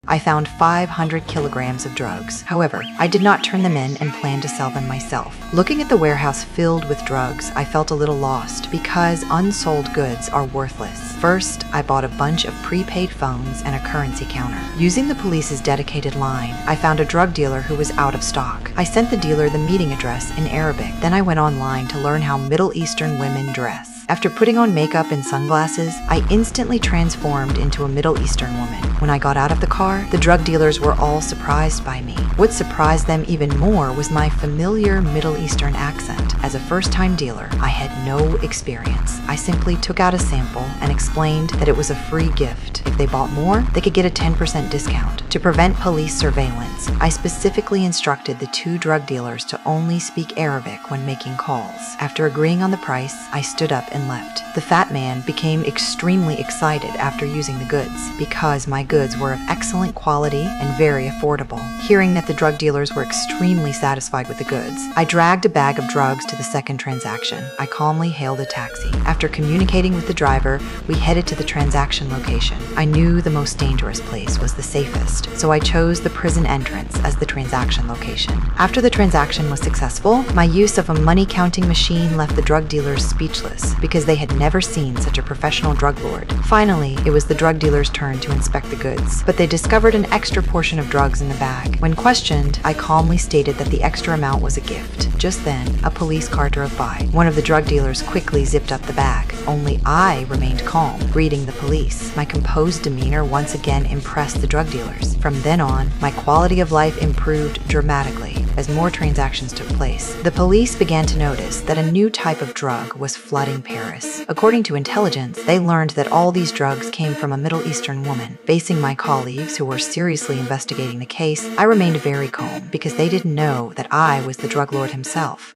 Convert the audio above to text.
I found 500 kilograms of drugs. However, I did not turn them in and planned to sell them myself. Looking at the warehouse filled with drugs, I felt a little lost because unsold goods are worthless. First, I bought a bunch of prepaid phones and a currency counter. Using the police's dedicated line, I found a drug dealer who was out of stock. I sent the dealer the meeting address in Arabic. Then I went online to learn how Middle Eastern women dress. After putting on makeup and sunglasses, I instantly transformed into a Middle Eastern woman. When I got out of the car, the drug dealers were all surprised by me. What surprised them even more was my familiar Middle Eastern accent. As a first-time dealer, I had no experience. I simply took out a sample and explained that it was a free gift. If they bought more, they could get a 10% discount. To prevent police surveillance, I specifically instructed the two drug dealers to only speak Arabic when making calls. After agreeing on the price, I stood up and left. The fat man became extremely excited after using the goods because my goods were of excellent quality and very affordable. Hearing that the drug dealers were extremely satisfied with the goods, I dragged a bag of drugs to the second transaction. I calmly hailed a taxi. After communicating with the driver, we headed to the transaction location. I knew the most dangerous place was the safest, so I chose the prison entrance as the transaction location. After the transaction was successful, my use of a money counting machine left the drug dealers speechless because they had never seen such a professional drug lord. Finally, it was the drug dealer's turn to inspect the goods, but they discovered an extra portion of drugs in the bag. When questioned, I calmly stated that the extra amount was a gift. Just then, a police car drove by. One of the drug dealers quickly zipped up the bag. Only I remained calm, greeting the police. My composed demeanor once again impressed the drug dealers. From then on, my quality of life improved dramatically as more transactions took place. The police began to notice that a new type of drug was flooding Paris. According to intelligence, they learned that all these drugs came from a Middle Eastern woman. Facing my colleagues who were seriously investigating the case, I remained very calm because they didn't know that I was the drug lord himself.